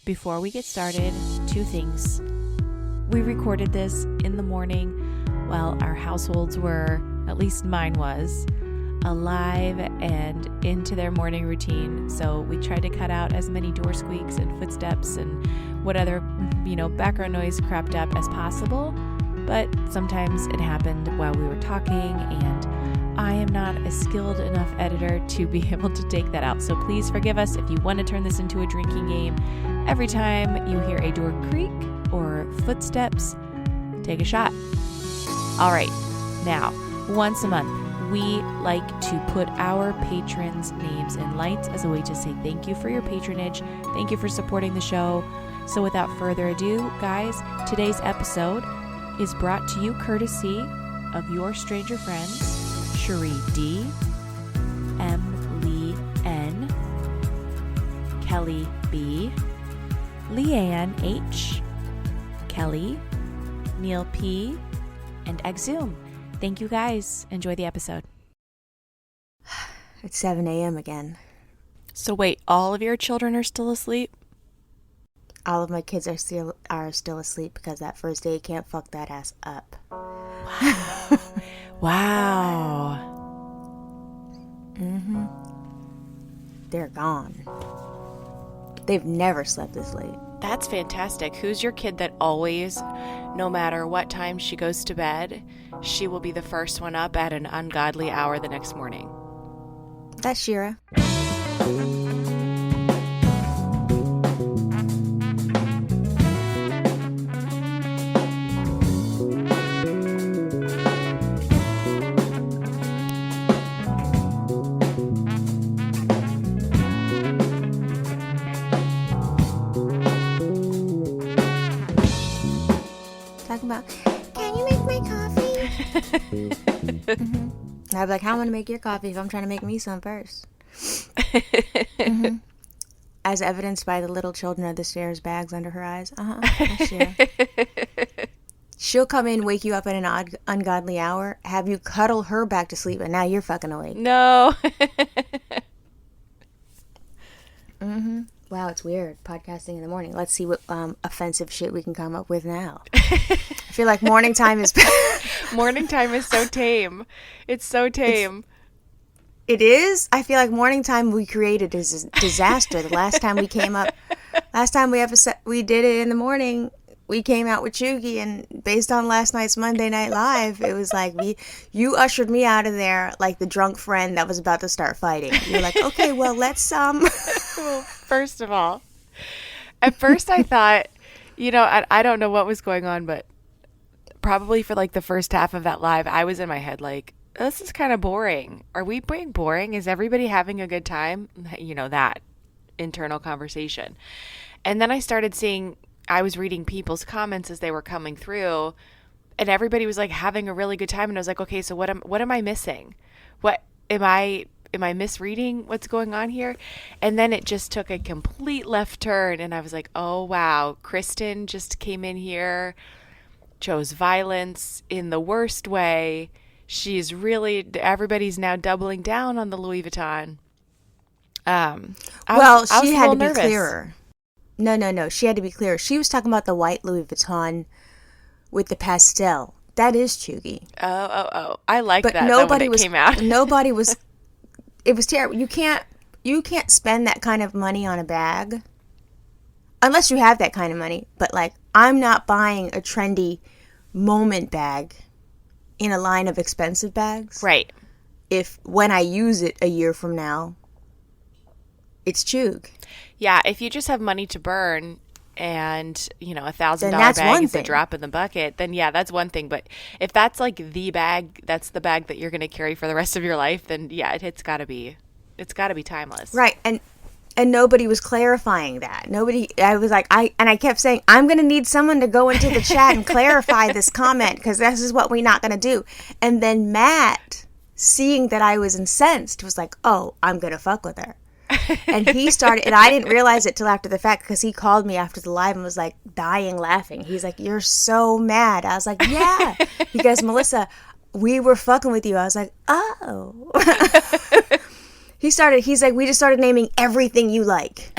before we get started, two things. We recorded this in the morning while our households were, at least mine was, alive and into their morning routine. So we tried to cut out as many door squeaks and footsteps and what other, background noise cropped up as possible. But sometimes it happened while we were talking, and I am not a skilled enough editor to be able to take that out. So please forgive us if you want to turn this into a drinking game. Every time you hear a door creak or footsteps, take a shot. All right, now, once a month, we like to put our patrons' names in lights as a way to say thank you for your patronage. Thank you for supporting the show. So without further ado, guys, today's episode is brought to you courtesy of your stranger friends, Cherie D, M. Lee N, Kelly B, Leanne H, Kelly, Neil P, and Exhume. Thank you guys. Enjoy the episode. It's 7 a.m. again. So wait, all of your children are still asleep? All of my kids are still asleep because that first day can't fuck that ass up. Wow. Wow. Mm-hmm. They're gone. They've never slept this late. That's fantastic. Who's your kid that always, no matter what time she goes to bed, she will be the first one up at an ungodly hour the next morning? That's Shira. About, can you make my coffee? Mm-hmm. I'd be like, how am I going to make your coffee if I'm trying to make me some first? Mm-hmm. As evidenced by the little children of the stairs, bags under her eyes. She'll come in, wake you up at an ungodly hour, have you cuddle her back to sleep, and now you're fucking awake. No. Mm-hmm. Wow, it's weird, podcasting in the morning. Let's see what offensive shit we can come up with now. I feel like morning time is... Morning time is so tame. It's so tame. It is? I feel like morning time we created is a disaster. The last time we did it in the morning, we came out with Chugi, and based on last night's Monday Night Live, it was like you ushered me out of there like the drunk friend that was about to start fighting. You're like, okay, well, let's Well, first of all, at first I thought, I don't know what was going on, but probably for like the first half of that live, I was in my head like, this is kind of boring. Are we being boring? Is everybody having a good time? That internal conversation. And then I started seeing, I was reading people's comments as they were coming through, and everybody was like having a really good time. And I was like, okay, so what am I missing? What am I misreading what's going on here? And then it just took a complete left turn, and I was like, oh wow, Kristen just came in here, chose violence in the worst way. Everybody's now doubling down on the Louis Vuitton. She had to be clearer. No. She had to be clearer. She was talking about the white Louis Vuitton with the pastel. That is Chugi. Oh. I like that. Nobody came out. Nobody was. It was terrible. You can't spend that kind of money on a bag unless you have that kind of money. But like, I'm not buying a trendy moment bag in a line of expensive bags. Right. If when I use it a year from now, it's Chug. Yeah, if you just have money to burn and, $1,000 bag is a drop in the bucket, then yeah, that's one thing. But if that's like the bag, that's the bag that you're going to carry for the rest of your life, then yeah, it's got to be timeless. Right. And nobody was clarifying that. I was like, I kept saying, I'm going to need someone to go into the chat and clarify this comment because this is what we're not going to do. And then Matt, seeing that I was incensed, was like, oh, I'm going to fuck with her. And he started, and I didn't realize it till after the fact because he called me after the live and was like dying laughing. He's like, you're so mad. I was like, yeah, because Melissa, we were fucking with you. I was like, oh. He's like, we just started naming everything you like.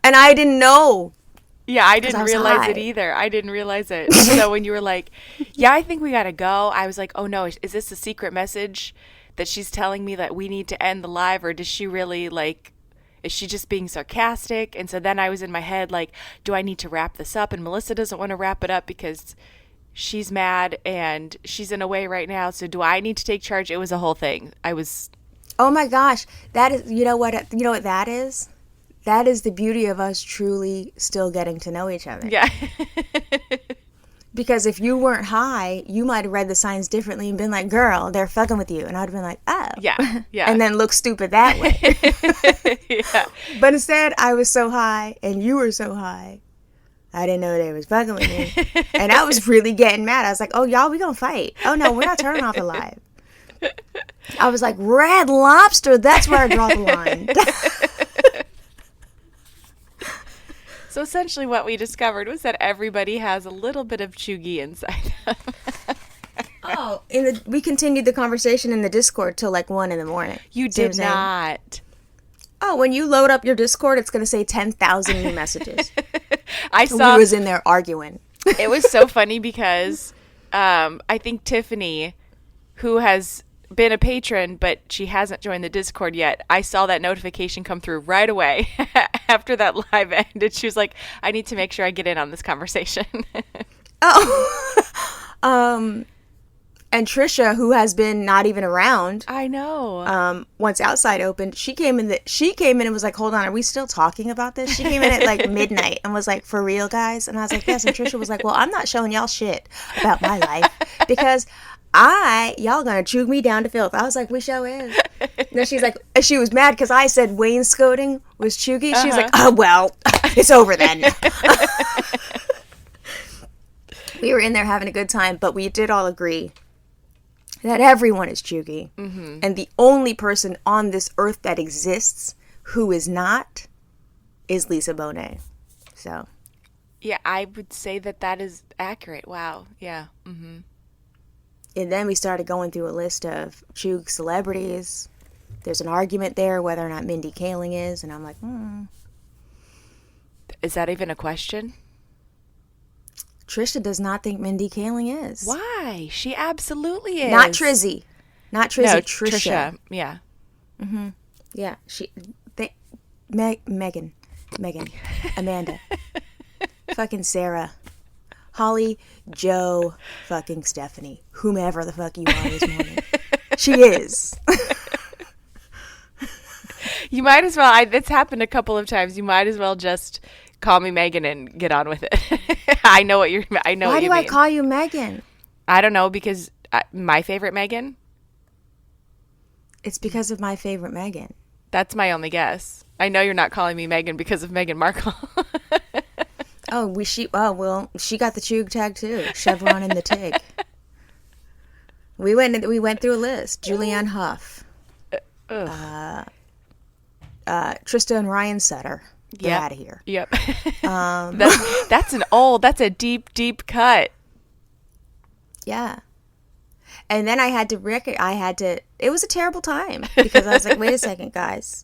And I didn't know. Yeah, I didn't realize it high. either. I didn't realize it. So when you were like, yeah, I think we got to go, I was like, oh no, is this a secret message that she's telling me that we need to end the live? Or does she really like, is she just being sarcastic? And so then I was in my head like, do I need to wrap this up? And Melissa doesn't want to wrap it up because she's mad and she's in a way right now. So do I need to take charge? It was a whole thing. Oh my gosh. That is, you know what that is? That is the beauty of us truly still getting to know each other. Yeah. Because if you weren't high, you might have read the signs differently and been like, girl, they're fucking with you. And I'd have been like, oh. Yeah. Yeah. And then look stupid that way. Yeah. But instead, I was so high and you were so high. I didn't know they was fucking with me. And I was really getting mad. I was like, oh, y'all, we gonna fight. Oh, no, we're not turning off the live. I was like, Red Lobster, that's where I draw the line. So essentially what we discovered was that everybody has a little bit of chuggy inside them. Oh, we continued the conversation in the Discord till like 1 a.m. You did not. Oh, when you load up your Discord, it's going to say 10,000 new messages. I saw. We was in there arguing. It was so funny because I think Tiffany, who has been a patron, but she hasn't joined the Discord yet, I saw that notification come through right away after that live ended. She was like, I need to make sure I get in on this conversation. Oh. And Trisha, who has been not even around. I know. Once Outside opened, she came in and was like, hold on, are we still talking about this? She came in at like midnight and was like, for real, guys? And I was like, yes. And Trisha was like, well, I'm not showing y'all shit about my life because y'all gonna chew me down to filth. I was like, we show is. And then she's like, she was mad because I said wainscoting was chuggy. She's like, oh, well, it's over then. We were in there having a good time, but we did all agree that everyone is chuggy. Mm-hmm. And the only person on this earth that exists who is not is Lisa Bonet. So. Yeah, I would say that is accurate. Wow. Yeah. Mm-hmm. And then we started going through a list of chug celebrities. There's an argument there whether or not Mindy Kaling is. And I'm like, Is that even a question? Trisha does not think Mindy Kaling is. Why? She absolutely is. Not Trizzy. Not Trizzy. No, Trisha. Yeah. Mm-hmm. Yeah. Megan. Amanda. Fucking Sarah. Holly, Joe, fucking Stephanie. Whomever the fuck you are this morning. She is. You might as well. It's happened a couple of times. You might as well just call me Megan and get on with it. I know what you're. I know. Why what you do I mean. call you Megan? I don't know because my favorite Megan. It's because of my favorite Megan. That's my only guess. I know you're not calling me Megan because of Meghan Markle. She got the chug tag too. Chevron and the TIG. We went through a list. Julianne Hough. Trista and Ryan Sutter. Get out of here. Yep. That's a deep cut. Yeah. And then I had to, it was a terrible time because I was like, wait a second, guys.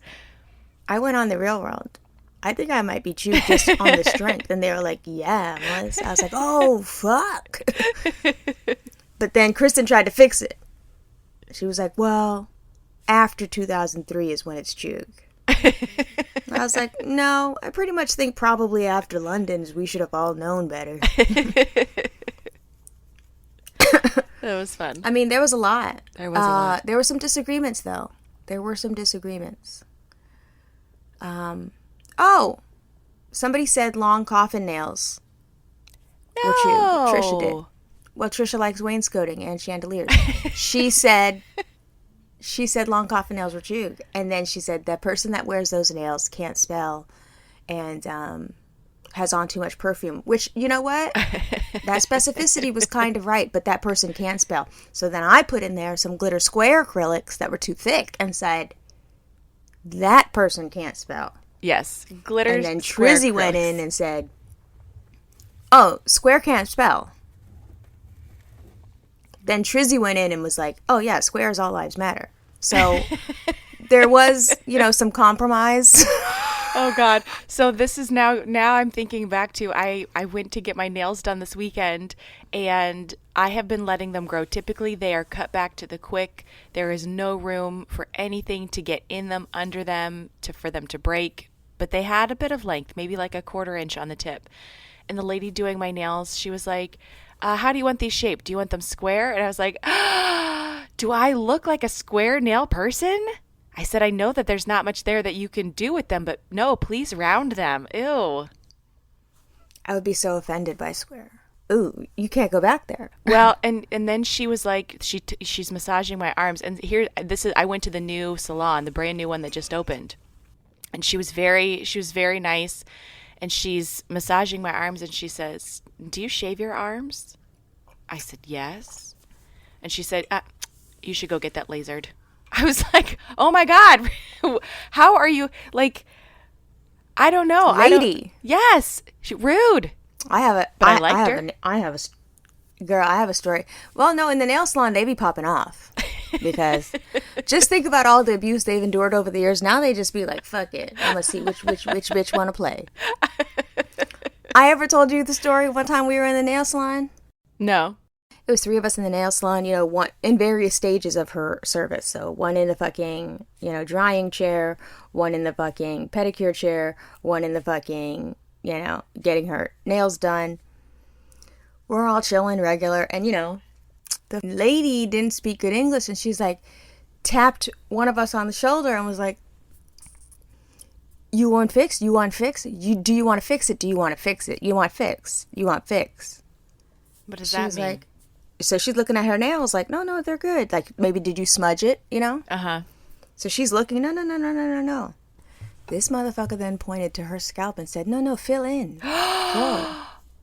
I went on the Real World. I think I might be chewed just on the strength. And they were like, yeah, I was like, oh, fuck. But then Kristen tried to fix it. She was like, well, after 2003 is when it's chug. I was like, no, I pretty much think probably after London's we should have all known better. That was fun. I mean, there was a lot. There was a lot. There were some disagreements, though. Somebody said long coffin nails. No. Trisha did. Well, Trisha likes wainscoting and chandeliers. She said long coffin nails were chug. And then she said the person that wears those nails can't spell and has on too much perfume. Which, you know what? That specificity was kind of right, but that person can spell. So then I put in there some glitter square acrylics that were too thick and said, that person can't spell. Yes. Glitter. And then Trizzy went in and said, oh, square can't spell. Then Trizzy went in and was like, oh yeah, squares all lives matter. So there was, some compromise. Oh God. So this is now I'm thinking back to I went to get my nails done this weekend, and I have been letting them grow. Typically they are cut back to the quick. There is no room for anything to get in them, under them, for them to break. But they had a bit of length, maybe like a 1/4 inch on the tip. And the lady doing my nails, she was like, how do you want these shaped? Do you want them square? And I was like, do I look like a square nail person? I said, I know that there's not much there that you can do with them, but no, please round them. Ew. I would be so offended by square. Ooh, you can't go back there. Well, and then she was like, she's massaging my arms, and I went to the new salon, the brand new one that just opened, and she was very nice, and she's massaging my arms, and she says, do you shave your arms? I said, yes. And she said, you should go get that lasered. I was like, oh my God, how are you? Like, I don't know. Lady. Yes. Rude. I liked her. I have a story. Well, no, in the nail salon, they be popping off. Because just think about all the abuse they've endured over the years. Now they just be like, fuck it. I'm going to see which bitch want to play. I ever told you the story one time we were in the nail salon? No. It was 3 of us in the nail salon, one in various stages of her service. So one in the fucking, drying chair, one in the fucking pedicure chair, one in the fucking, getting her nails done. We're all chilling regular. And, the lady didn't speak good English. And she's like, tapped one of us on the shoulder and was like, you want fixed? You want fixed? Do you want to fix it? Do you want to fix it? You want fix? You want fix? What does that mean? Like, so she's looking at her nails like, no, they're good. Like, maybe did you smudge it, Uh-huh. So she's looking, no. This motherfucker then pointed to her scalp and said, no, fill in. Go.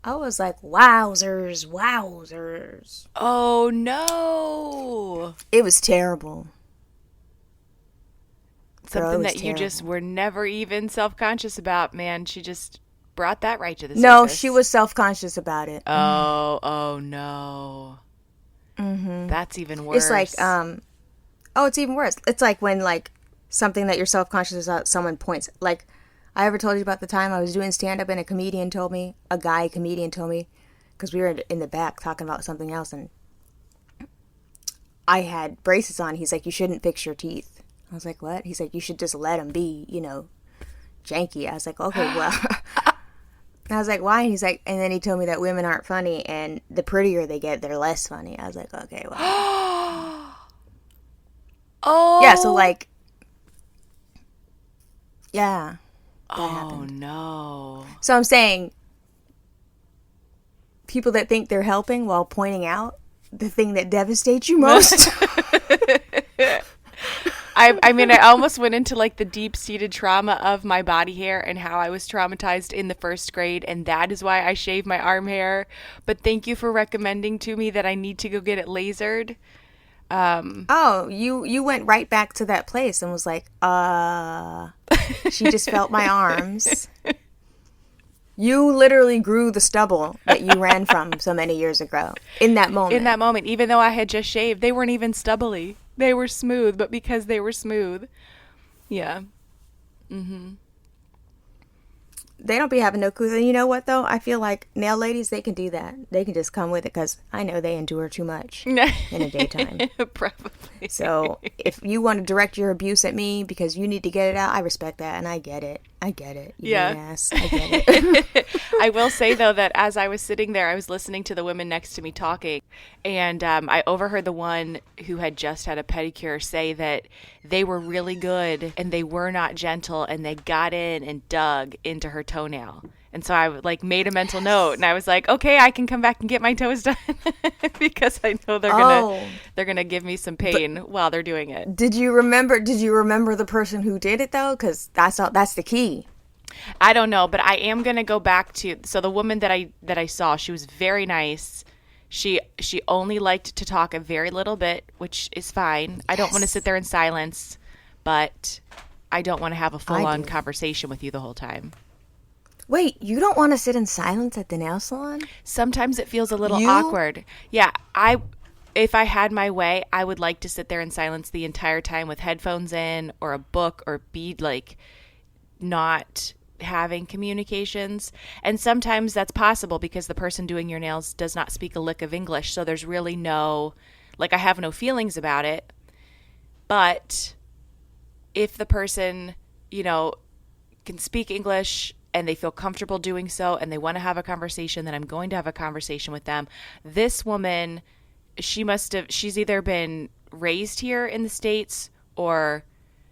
I was like, wowzers. Oh, no. It was terrible. Something that you just were never even self-conscious about, man. She just brought that right to the surface. No, she was self-conscious about it. Oh no. Mm-hmm. That's even worse. It's like, it's even worse. It's like when, something that you're self-conscious about, someone points. Like, I ever told you about the time I was doing stand-up and a comedian told me, because we were in the back talking about something else, and I had braces on. He's like, you shouldn't fix your teeth. I was like, what? He's like, you should just let them be, janky. I was like, okay, well. I was like, why? And he's like, and then he told me that women aren't funny, and the prettier they get, they're less funny. I was like, okay, well. Oh. Yeah, so yeah. That happened. No. So I'm saying, people that think they're helping while pointing out the thing that devastates you most. I mean, I almost went into the deep-seated trauma of my body hair and how I was traumatized in the 1st grade, and that is why I shave my arm hair. But thank you for recommending to me that I need to go get it lasered. You went right back to that place and was like, she just felt my arms. You literally grew the stubble that you ran from so many years ago. In that moment, even though I had just shaved, they weren't even stubbly. They were smooth, but because they were smooth. Yeah. Mm-hmm. They don't be having no clue. And you know what, though? I feel like nail ladies, they can do that. They can just come with it because I know they endure too much in the daytime. Probably. So if you want to direct your abuse at me because you need to get it out, I respect that, and I get it. Yeah. Ass. I get it. I will say, though, that as I was sitting there, I was listening to the women next to me talking, and I overheard the one who had just had a pedicure say that they were really good and they were not gentle, and they got in and dug into her toenail. And so I made a mental note, and I was like, okay, I can come back and get my toes done because I know they're gonna give me some pain while they're doing it. Did you remember the person who did it though? Because that's the key. I don't know, but I am gonna go back to the woman that I saw. She was very nice. She only liked to talk a very little bit, which is fine. I don't want to sit there in silence, but I don't want to have a full-on conversation with you the whole time. Wait, you don't want to sit in silence at the nail salon? Sometimes it feels a little awkward. Yeah, if I had my way, I would like to sit there in silence the entire time with headphones in or a book or be not having communications. And sometimes that's possible because the person doing your nails does not speak a lick of English. So there's really no, like, I have no feelings about it. But if the person, you know, can speak English and they feel comfortable doing so and they want to have a conversation, then I'm going to have a conversation with them. This woman, she's either been raised here in the States or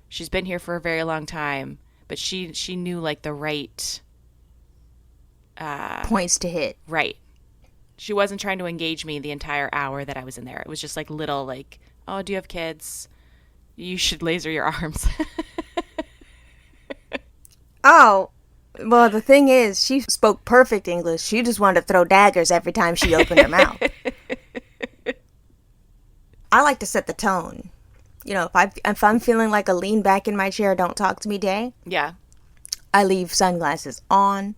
she's been here for a very long time, but she knew like the right points to hit. Right. She wasn't trying to engage me the entire hour that I was in there. It was just like little like, oh, do you have kids? You should laser your arms. Oh, well, the thing is, she spoke perfect English. She just wanted to throw daggers every time she opened her mouth. I like to set the tone. You know, if I'm feeling like a lean back in my chair, don't talk to me day. Yeah. I leave sunglasses on.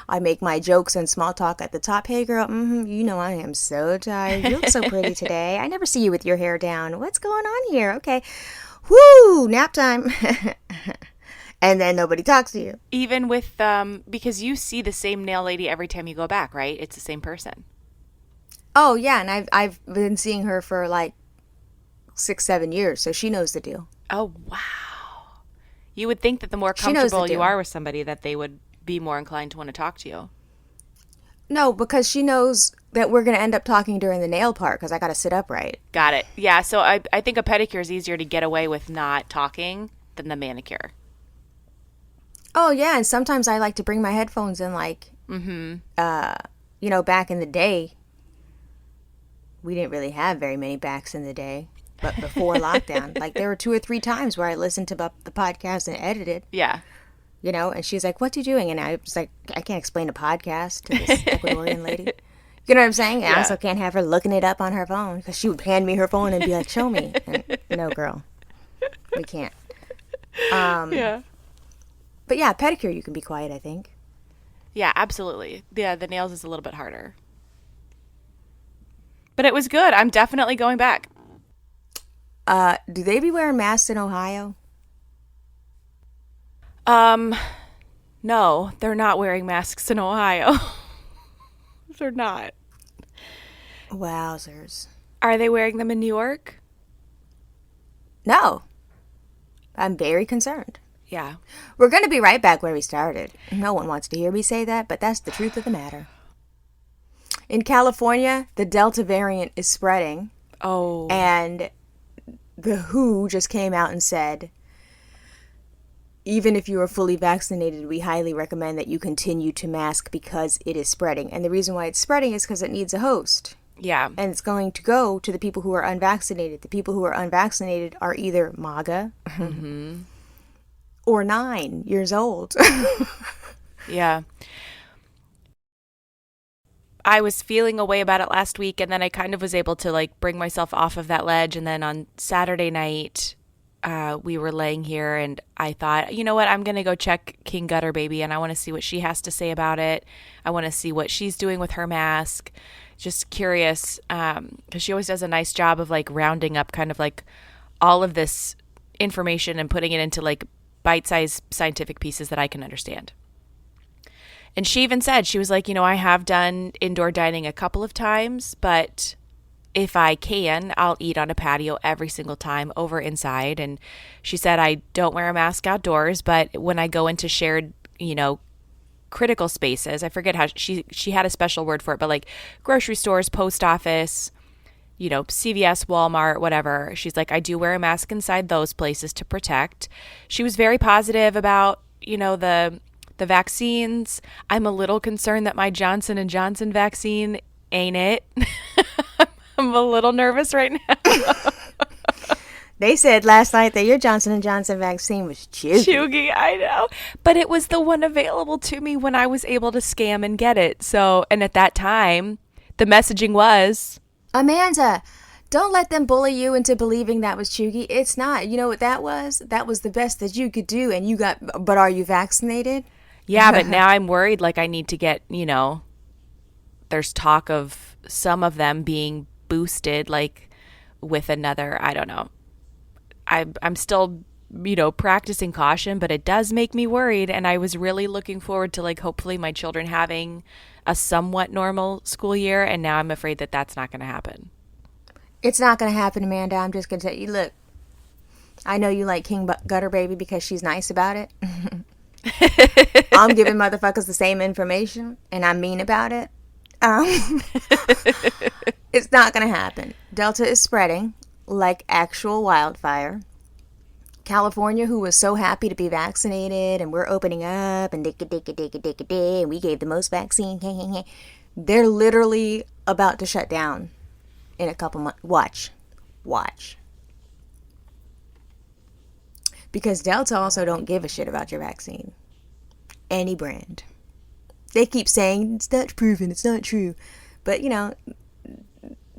I make my jokes and small talk at the top. Hey, girl, you know I am so tired. You look so pretty today. I never see you with your hair down. What's going on here? Okay. Whoo, nap time. And then nobody talks to you. Even with, because you see the same nail lady every time you go back, right? It's the same person. Oh, yeah, and I've been seeing her for like 6-7 years, so she knows the deal. Oh, wow. You would think that the more comfortable you are with somebody that they would be more inclined to want to talk to you. No, because she knows that we're going to end up talking during the nail part because I got to sit upright. Got it. Yeah, so I think a pedicure is easier to get away with not talking than the manicure. Oh, yeah, and sometimes I like to bring my headphones in like, you know, back in the day, we didn't really have very many backs in the day. But before lockdown, like there were 2 or 3 times where I listened to the podcast and edited. Yeah. You know, and she's like, what you doing? And I was like, I can't explain a podcast to this Ecuadorian lady. You know what I'm saying? Yeah. I also can't have her looking it up on her phone because she would hand me her phone and be like, show me. And, no, girl, we can't. Yeah. But yeah, pedicure, you can be quiet, I think. Yeah, absolutely. Yeah, the nails is a little bit harder. But it was good. I'm definitely going back. Do they be wearing masks in Ohio? No, they're not wearing masks in Ohio. They're not. Wowzers. Are they wearing them in New York? No. I'm very concerned. Yeah. We're going to be right back where we started. No one wants to hear me say that, but that's the truth of the matter. In California, the Delta variant is spreading. Oh. And the WHO just came out and said, even if you are fully vaccinated, we highly recommend that you continue to mask because it is spreading. And the reason why it's spreading is because it needs a host. Yeah. And it's going to go to the people who are unvaccinated. The people who are unvaccinated are either MAGA or 9 years old. Yeah. I was feeling a way about it last week, and then I kind of was able to like bring myself off of that ledge. And then on Saturday night, we were laying here, and I thought, you know what, I'm going to go check King Gutter Baby, and I want to see what she has to say about it. I want to see what she's doing with her mask. Just curious, because she always does a nice job of like rounding up kind of like all of this information and putting it into like bite-sized scientific pieces that I can understand. And she even said, she was like, you know, I have done indoor dining a couple of times, but if I can, I'll eat on a patio every single time over inside. And she said, I don't wear a mask outdoors, but when I go into shared, you know, critical spaces, I forget how she had a special word for it, but like grocery stores, post office, you know, CVS, Walmart, whatever. She's like, I do wear a mask inside those places to protect. She was very positive about, you know, the vaccines. I'm a little concerned that my Johnson & Johnson vaccine ain't it. I'm a little nervous right now. They said last night that your Johnson & Johnson vaccine was chuggy. Chuggy, I know. But it was the one available to me when I was able to scam and get it. So, and at that time, the messaging was, Amanda, don't let them bully you into believing that was chuggy. It's not. You know what that was? That was the best that you could do. And you got, but are you vaccinated? Yeah, but now I'm worried like I need to get, you know, there's talk of some of them being boosted like with another, I don't know. I'm still practicing caution, but it does make me worried. And I was really looking forward to like hopefully my children having a somewhat normal school year. And now I'm afraid that that's not going to happen. It's not going to happen, Amanda. I'm just going to tell you, look, I know you like King Gutter Baby because she's nice about it. I'm giving motherfuckers the same information and I'm mean about it. It's not going to happen. Delta is spreading like actual wildfire. California, who was so happy to be vaccinated and we're opening up and and we gave the most vaccine, they're literally about to shut down in a couple months. Watch. Because Delta also don't give a shit about your vaccine. Any brand. They keep saying, it's not proven, it's not true. But,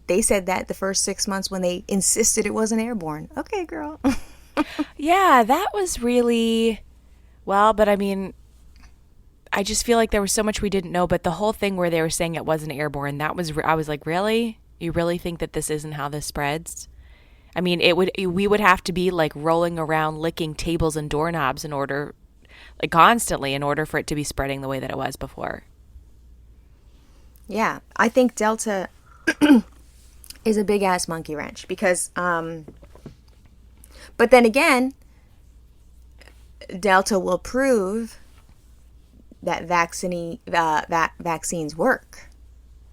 they said that the first 6 months when they insisted it wasn't airborne. Okay, girl. Yeah, that was really, but I mean, I just feel like there was so much we didn't know. But the whole thing where they were saying it wasn't airborne, I was like, really? You really think that this isn't how this spreads? I mean, we would have to be like rolling around licking tables and doorknobs constantly in order for it to be spreading the way that it was before. Yeah, I think Delta is a big ass monkey wrench because, but then again, Delta will prove that vaccines work,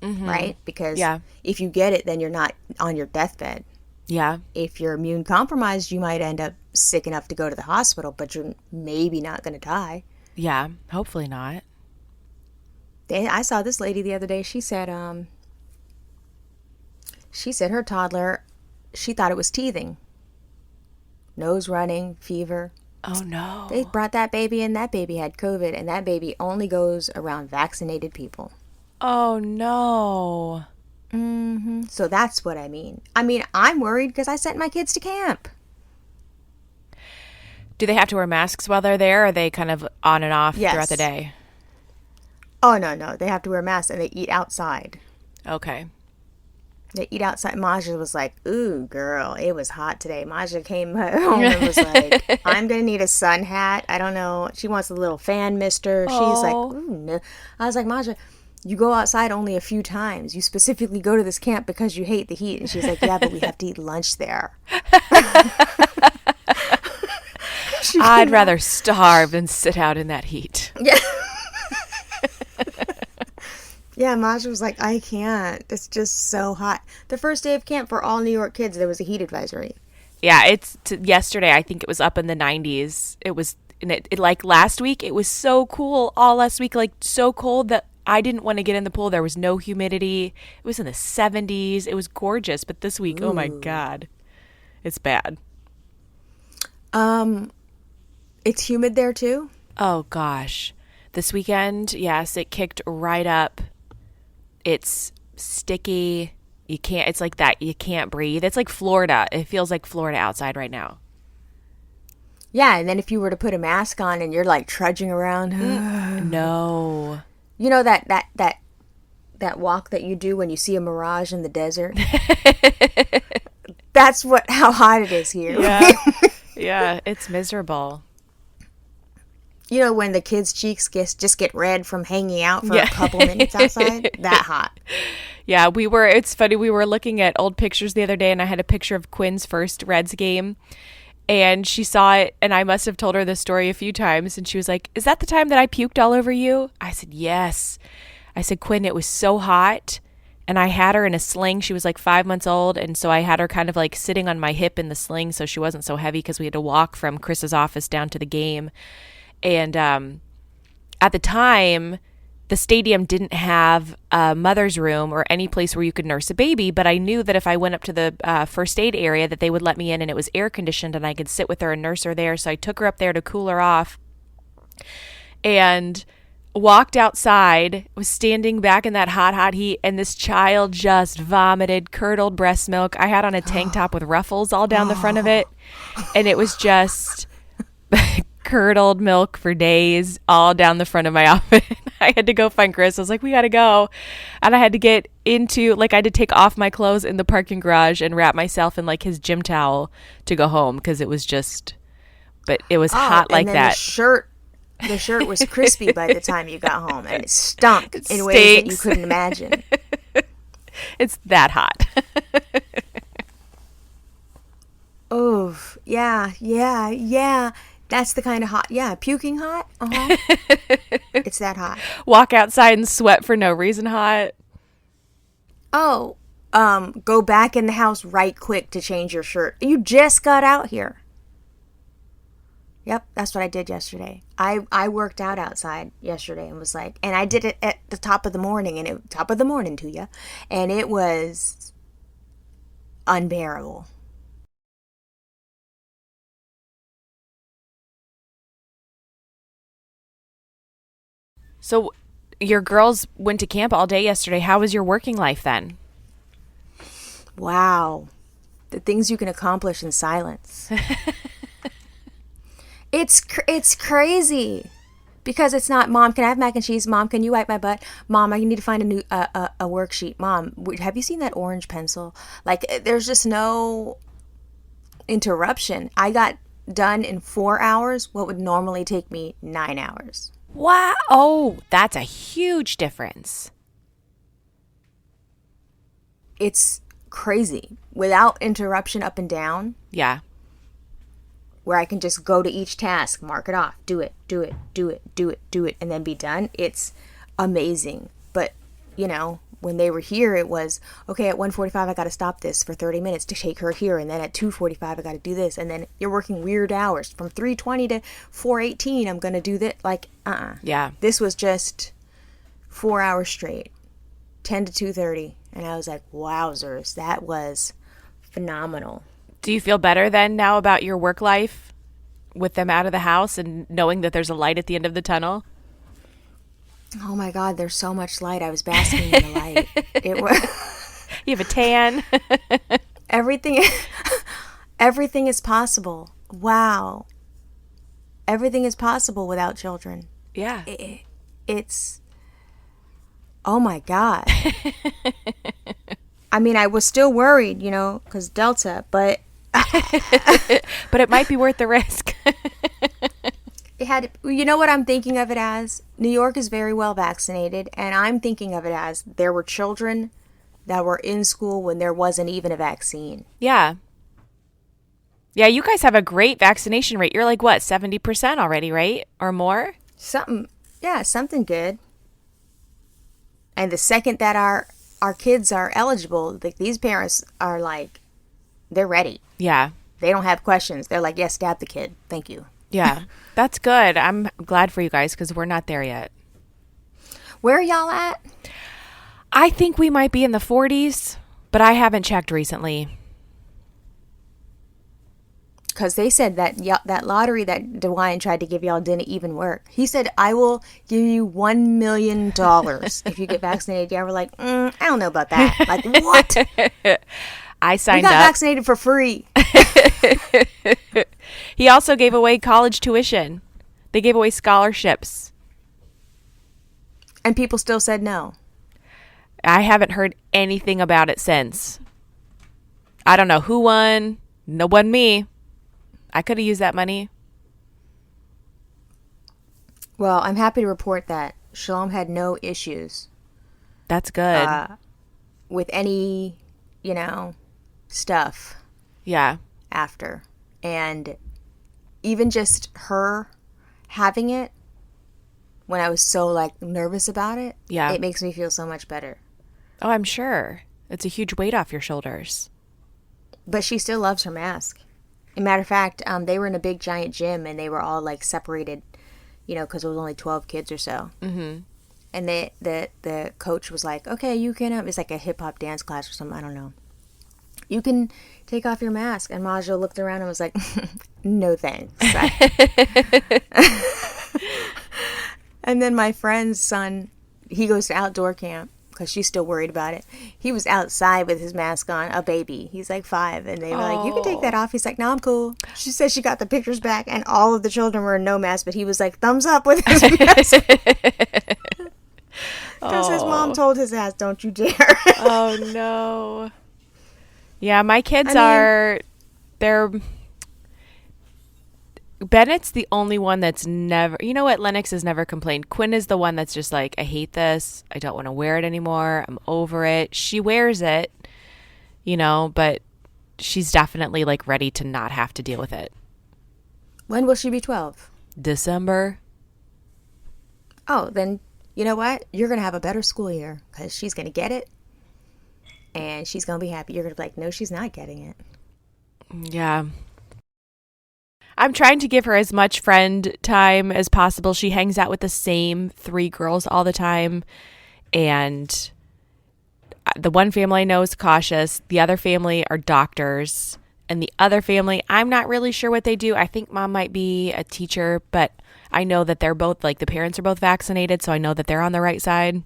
right? Because if you get it, then you're not on your deathbed. Yeah. If you're immune compromised, you might end up sick enough to go to the hospital, but you're maybe not going to die. Yeah, hopefully not. I saw this lady the other day. She said her toddler, she thought it was teething. Nose running, fever. Oh, no. They brought that baby in. That baby had COVID, and that baby only goes around vaccinated people. Oh, no. Mm-hmm. So that's what I mean. I'm worried because I sent my kids to camp. Do they have to wear masks while they're there, or are they kind of on and off throughout the day? Oh, no. They have to wear masks, and they eat outside. Okay. They eat outside. Maja was like, ooh, girl, it was hot today. Maja came home and was like, I'm going to need a sun hat. I don't know. She wants a little fan mister. She's like, ooh, no. I was like, Maja, you go outside only a few times. You specifically go to this camp because you hate the heat. And she's like, yeah, but we have to eat lunch there. I'd rather starve than sit out in that heat. Yeah. Yeah, Maja was like, I can't. It's just so hot. The first day of camp for all New York kids, there was a heat advisory. Yeah, yesterday, I think it was up in the 90s. It was, like last week, it was so cool all last week, like so cold that I didn't want to get in the pool. There was no humidity. It was in the 70s. It was gorgeous. But this week, oh my God, it's bad. It's humid there too? Oh gosh. This weekend, yes, it kicked right up. It's sticky. It's like that. You can't breathe. It's like Florida. It feels like Florida outside right now. Yeah, and then if you were to put a mask on and you're like trudging around. No. You know that walk that you do when you see a mirage in the desert? That's how hot it is here. Yeah. Yeah, it's miserable. You know when the kids' cheeks just get red from hanging out for a couple minutes outside? That hot. Yeah, it's funny, we were looking at old pictures the other day and I had a picture of Quinn's first Reds game and she saw it and I must have told her this story a few times and she was like, is that the time that I puked all over you? I said, yes. I said, Quinn, it was so hot and I had her in a sling. She was like 5 months old and so I had her kind of like sitting on my hip in the sling so she wasn't so heavy because we had to walk from Chris's office down to the game. And at the time, the stadium didn't have a mother's room or any place where you could nurse a baby. But I knew that if I went up to the first aid area that they would let me in and it was air conditioned and I could sit with her and nurse her there. So I took her up there to cool her off and walked outside, was standing back in that hot heat. And this child just vomited curdled breast milk. I had on a tank top with ruffles all down the front of it. And it was just curdled milk for days all down the front of my outfit. I had to go find Chris. I was like, we got to go. And I had to get into, I had to take off my clothes in the parking garage and wrap myself in his gym towel to go home because it was just but it was hot like and then that. The shirt was crispy by the time you got home, and it stunk in ways that you couldn't imagine. It's that hot. Oh, yeah. That's the kind of hot. Yeah, puking hot. It's that hot. Walk outside and sweat for no reason hot. Oh, go back in the house right quick to change your shirt. You just got out here. Yep, that's what I did yesterday. I worked out outside yesterday and was like, and I did it at the top of the morning, top of the morning to you, and it was unbearable. So your girls went to camp all day yesterday. How was your working life then? Wow. The things you can accomplish in silence. It's crazy. Because it's not, Mom, can I have mac and cheese? Mom, can you wipe my butt? Mom, I need to find a new a worksheet. Mom, have you seen that orange pencil? Like, there's just no interruption. I got done in 4 hours what would normally take me 9 hours. Wow. Oh, that's a huge difference. It's crazy. Without interruption up and down. Yeah. Where I can just go to each task, mark it off, do it, and then be done. It's amazing. But, when they were here, it was, okay, at 1:45, I got to stop this for 30 minutes to take her here. And then at 2:45, I got to do this. And then you're working weird hours. From 3:20 to 4:18, I'm going to do that. Like, Yeah. This was just 4 hours straight, 10 to 2:30. And I was like, wowzers, that was phenomenal. Do you feel better then now about your work life with them out of the house and knowing that there's a light at the end of the tunnel? Oh my God, there's so much light. I was basking in the light. It was. You have a tan. Everything is possible. Wow. Everything is possible without children. Yeah. It's. Oh my God. I mean, I was still worried, because Delta, but. But it might be worth the risk. You know what I'm thinking of it as? New York is very well vaccinated, and I'm thinking of it as there were children that were in school when there wasn't even a vaccine. Yeah. Yeah, you guys have a great vaccination rate. You're like, what, 70% already, right? Or more? Something good. And the second that our kids are eligible, like, these parents are like, they're ready. Yeah. They don't have questions. They're like, yes, stab the kid. Thank you. Yeah. That's good. I'm glad for you guys because we're not there yet. Where are y'all at? I think we might be in the 40s, but I haven't checked recently. Because they said that that lottery that DeWine tried to give y'all didn't even work. He said, I will give you $1 million if you get vaccinated. Y'all were like, I don't know about that. Like, what? I signed up. We got up. vaccinated for free. He also gave away college tuition. They gave away scholarships. And people still said no. I haven't heard anything about it since. I don't know who won. No one me. I could have used that money. Well, I'm happy to report that Shalom had no issues. That's good. With any, stuff. Yeah. After. And even just her having it, when I was so, nervous about it, yeah, it makes me feel so much better. Oh, I'm sure. It's a huge weight off your shoulders. But she still loves her mask. As a matter of fact, they were in a big, giant gym, and they were all, separated, because there was only 12 kids or so. Mm-hmm. And the coach was like, okay, you can, it's like a hip-hop dance class or something, I don't know. You can take off your mask. And Majo looked around and was like, no thanks. And then my friend's son, he goes to outdoor camp because she's still worried about it. He was outside with his mask on, a baby. He's like 5. And they were like, you can take that off. He's like, no, I'm cool. She said she got the pictures back and all of the children were in no mask, but he was like, thumbs up with his mask. Because his mom told his ass, don't you dare. Oh, no. Yeah, my kids Bennett's the only one that's never, you know what? Lennox has never complained. Quinn is the one that's just like, I hate this. I don't want to wear it anymore. I'm over it. She wears it, but she's definitely like ready to not have to deal with it. When will she be 12? December. Oh, then you know what? You're going to have a better school year because she's going to get it and she's going to be happy. You're going to be like, no, she's not getting it. Yeah. I'm trying to give her as much friend time as possible. She hangs out with the same 3 girls all the time. And the one family I know is cautious. The other family are doctors. And the other family, I'm not really sure what they do. I think mom might be a teacher, but I know that they're both, like, the parents are both vaccinated, so I know that they're on the right side.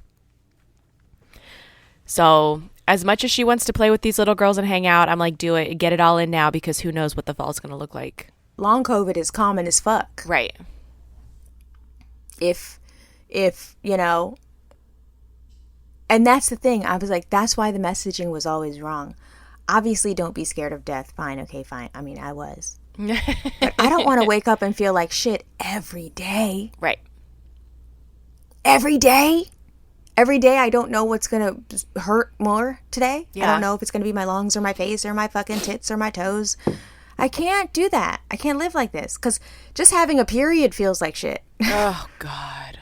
So as much as she wants to play with these little girls and hang out, I'm like, do it. Get it all in now because who knows what the fall's going to look like. Long COVID is common as fuck. Right. If and that's the thing. I was like, that's why the messaging was always wrong. Obviously, don't be scared of death. Fine. Okay, fine. I mean, I was. But I don't want to wake up and feel like shit every day. Right. Every day? Every day I don't know what's going to hurt more today. Yeah. I don't know if it's going to be my lungs or my face or my fucking tits or my toes. I can't do that. I can't live like this because just having a period feels like shit. Oh, God.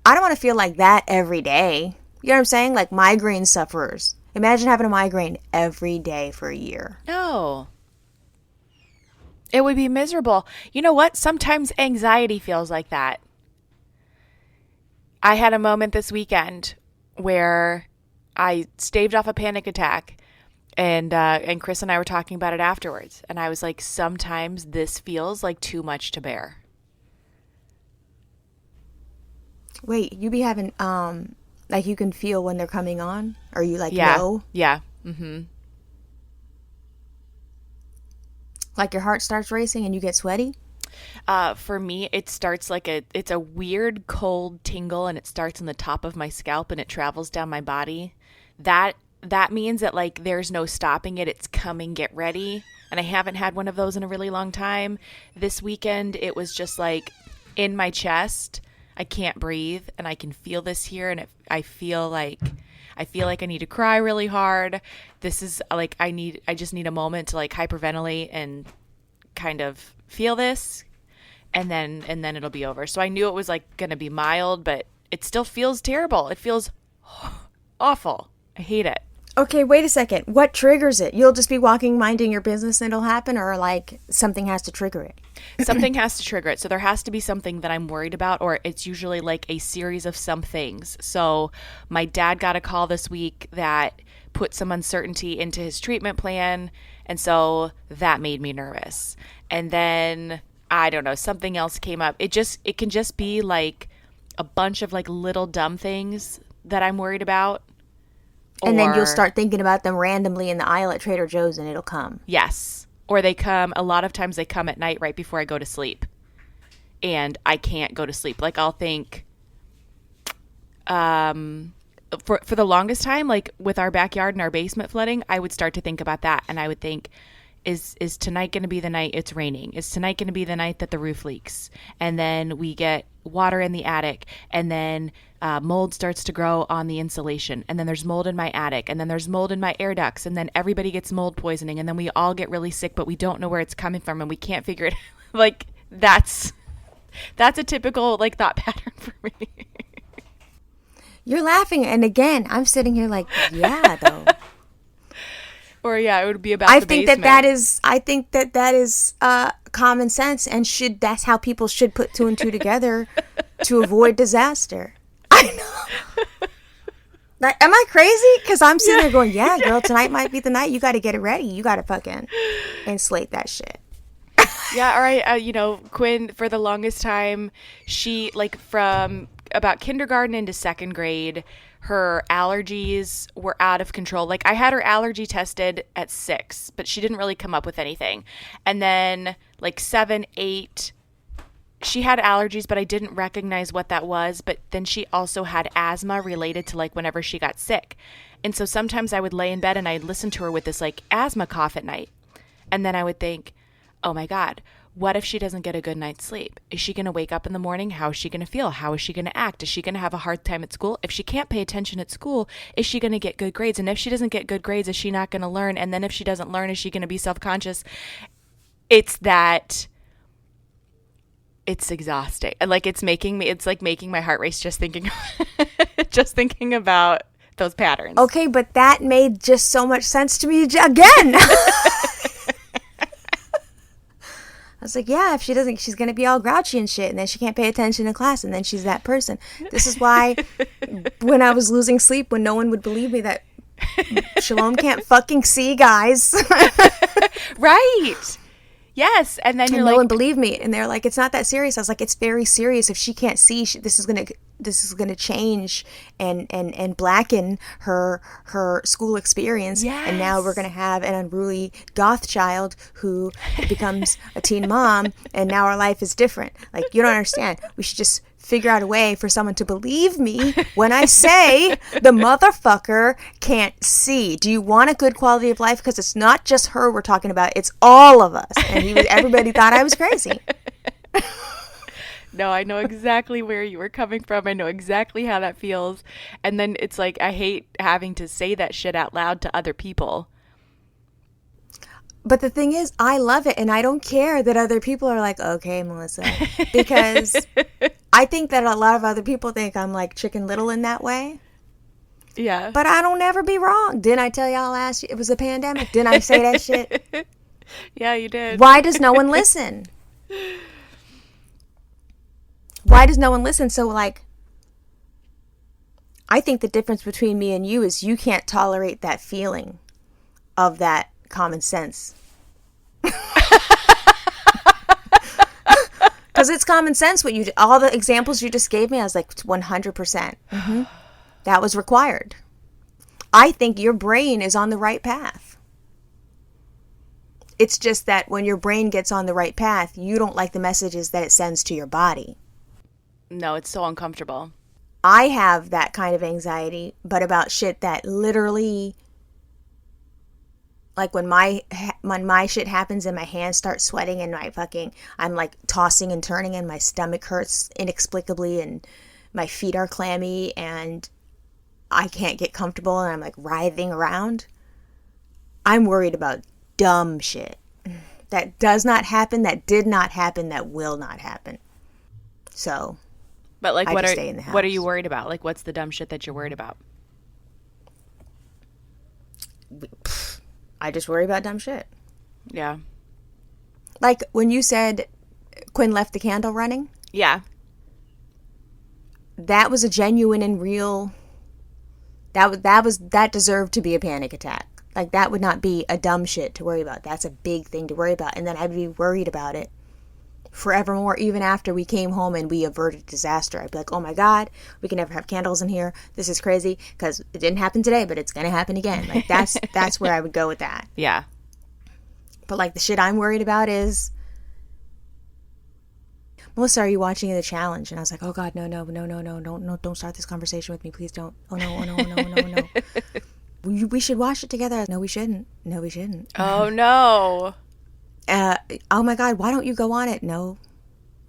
I don't want to feel like that every day. You know what I'm saying? Like migraine sufferers. Imagine having a migraine every day for a year. No. It would be miserable. You know what? Sometimes anxiety feels like that. I had a moment this weekend where I staved off a panic attack. And Chris and I were talking about it afterwards. And I was like, sometimes this feels like too much to bear. Wait, you be having, like you can feel when they're coming on? Or you like Yeah. know? Yeah. Mm-hmm. Like your heart starts racing and you get sweaty? For me, it starts like it's a weird cold tingle and it starts in the top of my scalp and it travels down my body. That means that like there's no stopping it. It's coming, get ready. And I haven't had one of those in a really long time. This weekend, it was just like in my chest. I can't breathe and I can feel this here. And I feel like I need to cry really hard. This is like, I just need a moment to like hyperventilate and kind of feel this. And then it'll be over. So I knew it was like going to be mild, but it still feels terrible. It feels awful. I hate it. Okay, wait a second. What triggers it? You'll just be walking, minding your business, and it'll happen, or like something has to trigger it? Something has to trigger it. So there has to be something that I'm worried about, or it's usually like a series of some things. So my dad got a call this week that put some uncertainty into his treatment plan, and so that made me nervous. And then, I don't know, something else came up. It can just be like a bunch of like little dumb things that I'm worried about. And then you'll start thinking about them randomly in the aisle at Trader Joe's and it'll come. Yes. Or a lot of times they come at night right before I go to sleep. And I can't go to sleep. Like I'll think, for the longest time, like with our backyard and our basement flooding, I would start to think about that. And I would think, is tonight going to be the night it's raining? Is tonight going to be the night that the roof leaks? And then we get water in the attic. And then mold starts to grow on the insulation, and then there's mold in my attic, and then there's mold in my air ducts, and then everybody gets mold poisoning, and then we all get really sick, but we don't know where it's coming from, and we can't figure it out. Like that's a typical like thought pattern for me. You're laughing, and again, I'm sitting here like, yeah, though. Or yeah, it would be about. I think that is common sense, and that's how people should put 2 and 2 together to avoid disaster. I know. Like, am I crazy? Because I'm sitting there going, yeah, girl, tonight might be the night. You got to get it ready. You got to fucking insulate that shit. Yeah, all right. Quinn, for the longest time, she, like, from about kindergarten into second grade, her allergies were out of control. Like, I had her allergy tested at 6, but she didn't really come up with anything. And then, like, 7, 8, she had allergies, but I didn't recognize what that was. But then she also had asthma related to like whenever she got sick. And so sometimes I would lay in bed and I'd listen to her with this like asthma cough at night. And then I would think, oh my God, What if she doesn't get a good night's sleep? Is she going to wake up in the morning? How is she going to feel? How is she going to act? Is she going to have a hard time at school? If she can't pay attention at school, is she going to get good grades? And if she doesn't get good grades, is she not going to learn? And then if she doesn't learn, is she going to be self-conscious? It's exhausting. Like it's like making my heart race just thinking about those patterns. Okay, but that made just so much sense to me again. I was like, yeah, if she doesn't, she's going to be all grouchy and shit, and then she can't pay attention in class, and then she's that person. This is why when I was losing sleep, when no one would believe me that Shalom can't fucking see, guys. Right. Yes. And then no one believed me, and they're like, it's not that serious. I was like, it's very serious. If she can't see, this is gonna change and blacken her school experience. Yes. And now we're gonna have an unruly goth child who becomes a teen mom, and now our life is different. Like, you don't understand. We should just figure out a way for someone to believe me when I say the motherfucker can't see. Do you want a good quality of life? Because it's not just her we're talking about, it's all of us. And everybody thought I was crazy. No, I know exactly where you were coming from. I know exactly how that feels. And then it's like, I hate having to say that shit out loud to other people. But the thing is, I love it, and I don't care that other people are like, okay, Melissa, because I think that a lot of other people think I'm like Chicken Little in that way. Yeah. But I don't ever be wrong. Didn't I tell y'all last year it was a pandemic? Didn't I say that shit? Yeah, you did. Why does no one listen? Why does no one listen? So, like, I think the difference between me and you is you can't tolerate that feeling of that common sense. Because it's common sense what all the examples you just gave me. I was like 100%. That was required. I think your brain is on the right path. It's just that when your brain gets on the right path, you don't like the messages that it sends to your body. No, it's so uncomfortable. I have that kind of anxiety, but about shit that literally, like when my shit happens and my hands start sweating and I'm like tossing and turning and my stomach hurts inexplicably and my feet are clammy and I can't get comfortable and I'm like writhing around. I'm worried about dumb shit. That does not happen, that did not happen, that will not happen. So, but like, what are you worried about? Like, what's the dumb shit that you're worried about? I just worry about dumb shit. Yeah. Like when you said Quinn left the candle running. Yeah. That was a genuine and real. That deserved to be a panic attack. Like that would not be a dumb shit to worry about. That's a big thing to worry about. And then I'd be worried about it forevermore, even after we came home and we averted disaster. I'd be like, oh my God, we can never have candles in here. This is crazy because it didn't happen today, but it's going to happen again. Like that's where I would go with that. Yeah. But like the shit I'm worried about is, Melissa, are you watching the challenge? And I was like, oh God, no, don't start this conversation with me. Please don't. Oh no. We should watch it together. No, we shouldn't. Oh no. Oh my God, why don't you go on it? No.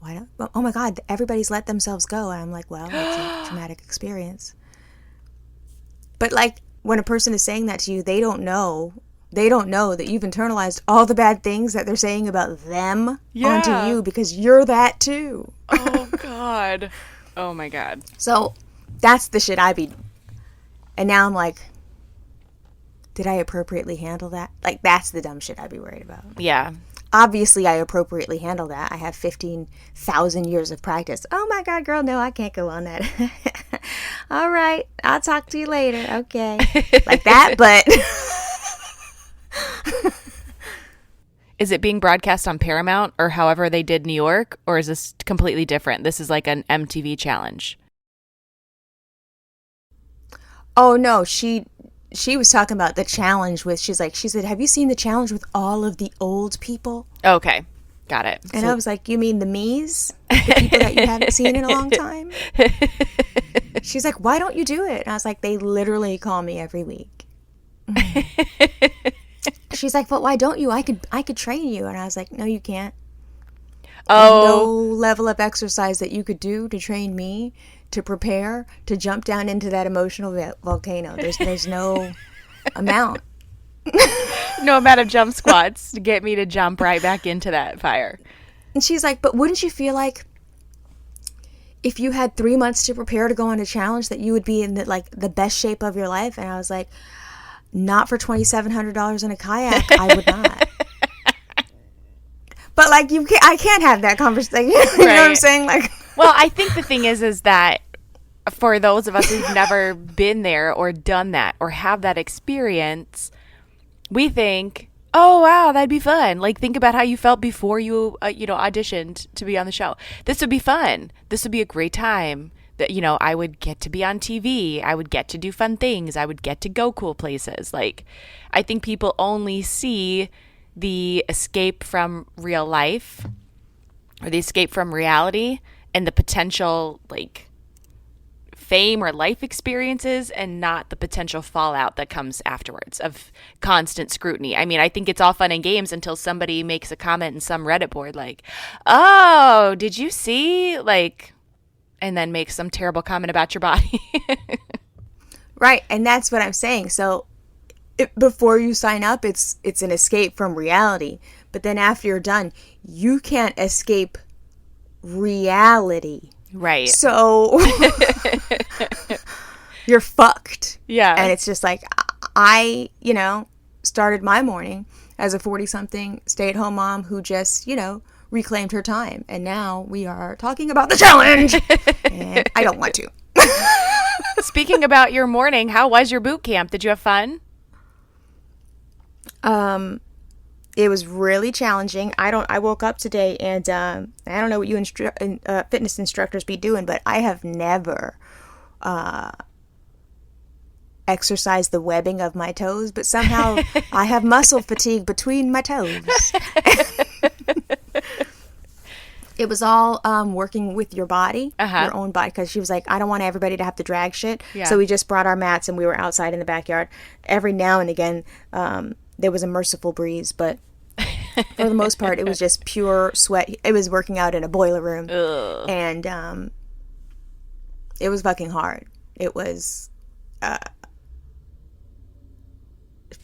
Why don't? Oh my God, everybody's let themselves go. And I'm like, well, it's a traumatic experience. But like when a person is saying that to you, they don't know that you've internalized all the bad things that they're saying about them onto you because you're that too. Oh God. Oh my God. So that's the shit and now I'm like, did I appropriately handle that? Like, that's the dumb shit I'd be worried about. Yeah. Obviously, I appropriately handle that. I have 15,000 years of practice. Oh my God, girl, no, I can't go on that. All right, I'll talk to you later. Okay. Like that, but... Is it being broadcast on Paramount or however they did New York? Or is this completely different? This is like an MTV challenge. Oh, no, she was talking about the challenge she said, have you seen the challenge with all of the old people? Okay. Got it. And I was like, you mean the me's? The people that you haven't seen in a long time? She's like, why don't you do it? And I was like, they literally call me every week. She's like, but why don't you? I could train you. And I was like, no, you can't. No level of exercise that you could do to train me to prepare to jump down into that emotional volcano. There's no amount. No amount of jump squats to get me to jump right back into that fire. And she's like, but wouldn't you feel like if you had 3 months to prepare to go on a challenge that you would be in the best shape of your life? And I was like, not for $2,700 in a kayak. I would not. But like I can't have that conversation. You know what I'm saying? Like, well, I think the thing is that for those of us who've never been there or done that or have that experience, we think, oh, wow, that'd be fun. Like, think about how you felt before you, auditioned to be on the show. This would be fun. This would be a great time. That, I would get to be on TV. I would get to do fun things. I would get to go cool places. Like, I think people only see the escape from real life or the escape from reality and the potential, like, fame or life experiences and not the potential fallout that comes afterwards of constant scrutiny. I mean, I think it's all fun and games until somebody makes a comment in some Reddit board like, oh, did you see? Like, and then makes some terrible comment about your body. Right. And that's what I'm saying. So before you sign up, it's an escape from reality. But then after you're done, you can't escape reality. Right. So you're fucked. Yeah. And it's just like, I, started my morning as a 40-something stay-at-home mom who just, reclaimed her time. And now we are talking about the challenge. And I don't want to. Speaking about your morning, how was your boot camp? Did you have fun? It was really challenging. I woke up today and I don't know what you fitness instructors be doing, but I have never exercised the webbing of my toes, but somehow I have muscle fatigue between my toes. It was all working with your body, your own body, because she was like, I don't want everybody to have to drag shit. Yeah. So we just brought our mats and we were outside in the backyard. Every now and again, there was a merciful breeze, but for the most part, it was just pure sweat. It was working out in a boiler room. Ugh. And it was fucking hard. It was,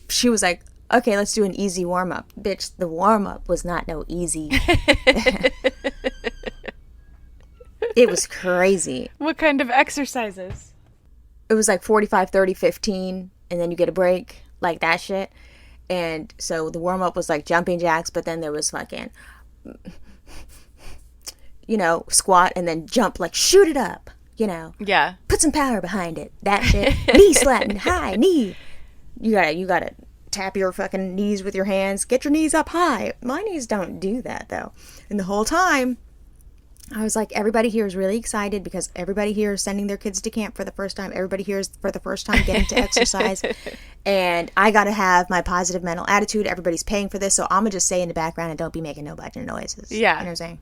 she was like, okay, let's do an easy warm-up. Bitch, the warm-up was not no easy. It was crazy. What kind of exercises? It was like 45, 30, 15, and then you get a break, like that shit. And so the warm-up was like jumping jacks, but then there was fucking, squat and then jump, like shoot it up, Yeah. Put some power behind it. That shit. Knee slapping, high, knee. You gotta tap your fucking knees with your hands. Get your knees up high. My knees don't do that, though. And the whole time, I was like, everybody here is really excited because everybody here is sending their kids to camp for the first time. Everybody here is for the first time getting to exercise. And I got to have my positive mental attitude. Everybody's paying for this. So I'm going to just stay in the background and don't be making no bunch of noises. Yeah. You know what I'm saying?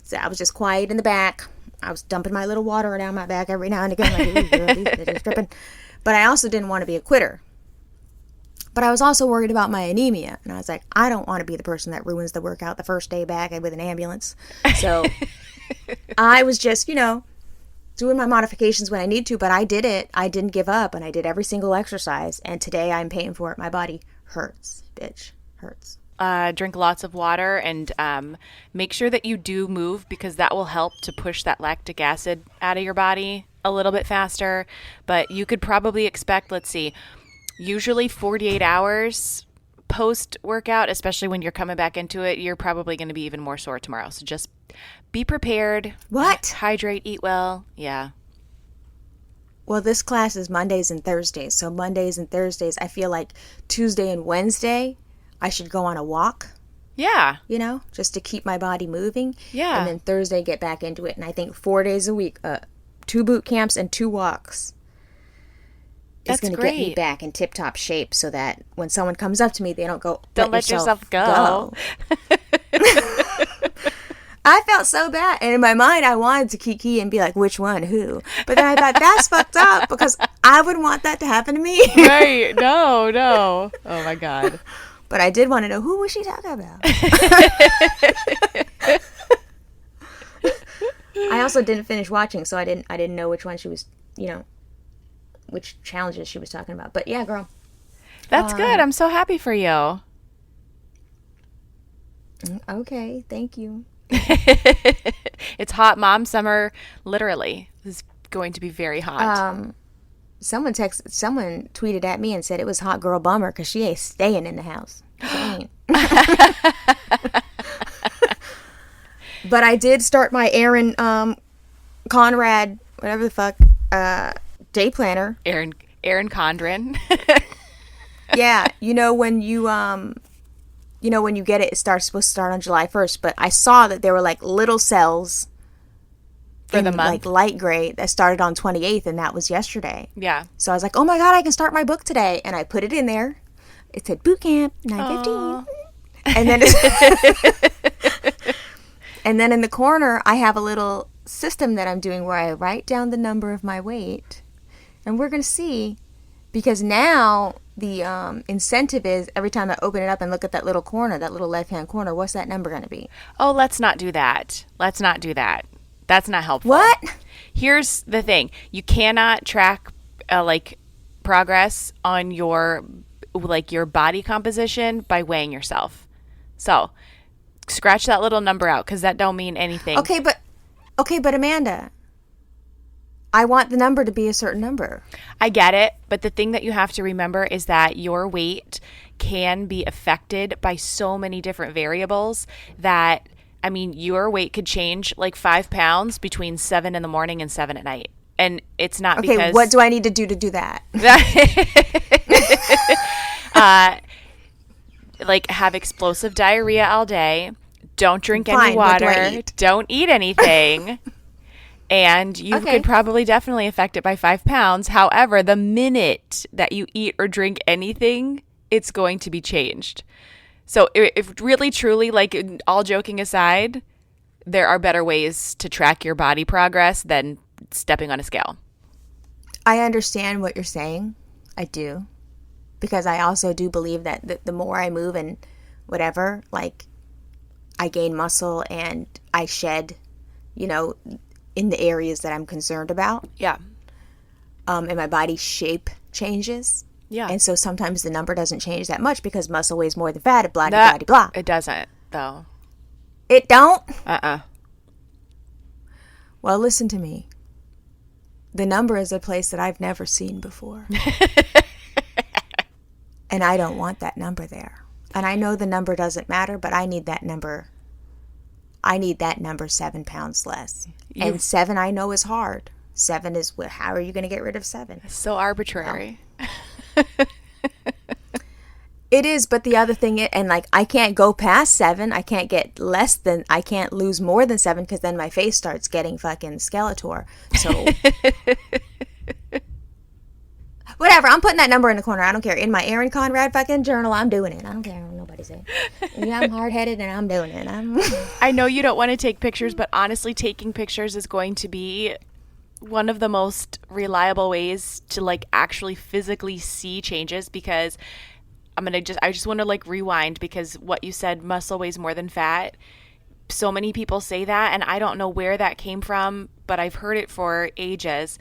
So I was just quiet in the back. I was dumping my little water down my back every now and again. Like, ooh, girl, these bitches dripping. But I also didn't want to be a quitter. But I was also worried about my anemia. And I was like, I don't want to be the person that ruins the workout the first day back with an ambulance. So I was just, doing my modifications when I need to. But I did it. I didn't give up. And I did every single exercise. And today I'm paying for it. My body hurts, bitch. Hurts. Drink lots of water and make sure that you do move because that will help to push that lactic acid out of your body a little bit faster. But you could probably expect, let's see, usually 48 hours post-workout, especially when you're coming back into it, you're probably going to be even more sore tomorrow. So just be prepared. What? Hydrate, eat well. Yeah. Well, this class is Mondays and Thursdays. So Mondays and Thursdays, I feel like Tuesday and Wednesday, I should go on a walk. Yeah. Just to keep my body moving. Yeah. And then Thursday, get back into it. And I think 4 days a week, 2 boot camps and 2 walks. That's going to get me back in tip-top shape so that when someone comes up to me, they don't go, don't let yourself go. I felt so bad. And in my mind, I wanted to kiki and be like, which one, who? But then I thought, that's fucked up because I wouldn't want that to happen to me. Right. No. Oh, my God. But I did want to know, who was she talking about? I also didn't finish watching, so I didn't know which one she was, which challenges she was talking about. But yeah, girl. That's good. I'm so happy for you. Okay, thank you. It's hot mom summer, literally. This is going to be very hot. Someone tweeted at me and said it was hot girl bummer because she ain't staying in the house. But I did start my Aaron Conrad, whatever the fuck, day planner. Aaron Condren. Yeah, when you get it, it's supposed to start on July 1st. But I saw that there were like little cells for the month, like light gray, that started on 28th, and that was yesterday. Yeah. So I was like, oh my God, I can start my book today, and I put it in there. It said boot camp 9:15, and then and then in the corner I have a little system that I'm doing where I write down the number of my weight, and we're gonna see, because now the incentive is every time I open it up and look at that little corner, that little left-hand corner, what's that number going to be? Oh, let's not do that. Let's not do that. That's not helpful. What? Here's the thing. You cannot track progress on your body composition by weighing yourself. So scratch that little number out because that don't mean anything. Okay, but Amanda, I want the number to be a certain number. I get it, but the thing that you have to remember is that your weight can be affected by so many different variables that, I mean, your weight could change like 5 pounds between 7 in the morning and 7 at night. And it's not because... Okay, what do I need to do that? Have explosive diarrhea all day. Don't drink any water. Don't eat anything. And you could probably definitely affect it by 5 pounds. However, the minute that you eat or drink anything, it's going to be changed. So if really, truly, all joking aside, there are better ways to track your body progress than stepping on a scale. I understand what you're saying. I do. Because I also do believe that the more I move and whatever, I gain muscle and I shed, in the areas that I'm concerned about. Yeah. And my body shape changes. Yeah. And so sometimes the number doesn't change that much because muscle weighs more than fat, blah, blah, blah, blah. It doesn't, though. It don't? Uh-uh. Well, listen to me. The number is a place that I've never seen before. And I don't want that number there. And I know the number doesn't matter, but I need that number. I need that number 7 pounds less. And 7 I know is hard. 7 is, how are you going to get rid of 7? So arbitrary. Well, it is, but the other thing is, and I can't go past 7. I can't I can't lose more than 7 because then my face starts getting fucking Skeletor. So, whatever, I'm putting that number in the corner. I don't care. In my Aaron Conrad fucking journal, I'm doing it. I don't care what nobody says. Yeah, I'm hard-headed and I'm doing it. I know you don't want to take pictures, but honestly, taking pictures is going to be one of the most reliable ways to actually physically see changes, because I just want to rewind, because what you said, muscle weighs more than fat. So many people say that, and I don't know where that came from, but I've heard it for ages.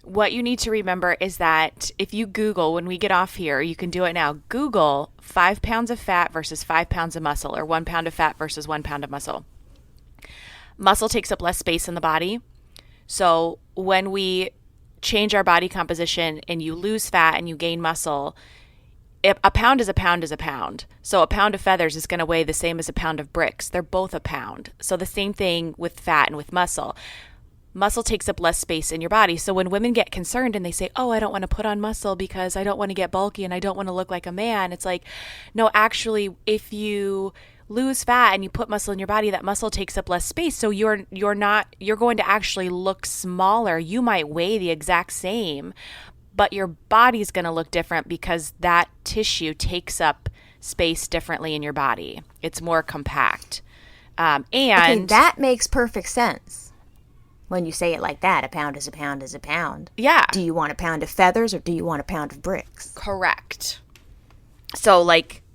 What you need to remember is that if you Google, when we get off here, you can do it now. Google 5 pounds of fat versus 5 pounds of muscle, or 1 pound of fat versus 1 pound of muscle. Muscle takes up less space in the body. So when we change our body composition and you lose fat and you gain muscle, a pound is a pound is a pound. So a pound of feathers is going to weigh the same as a pound of bricks. They're both a pound. So the same thing with fat and with muscle. Muscle takes up less space in your body. So when women get concerned and they say, oh, I don't want to put on muscle because I don't want to get bulky and I don't want to look like a man, it's like, no, actually, if you lose fat and you put muscle in your body, that muscle takes up less space. So you're going to actually look smaller. You might weigh the exact same, but your body's going to look different because that tissue takes up space differently in your body. It's more compact. Okay, that makes perfect sense. When you say it like that, a pound is a pound is a pound. Yeah. Do you want a pound of feathers or do you want a pound of bricks? Correct. So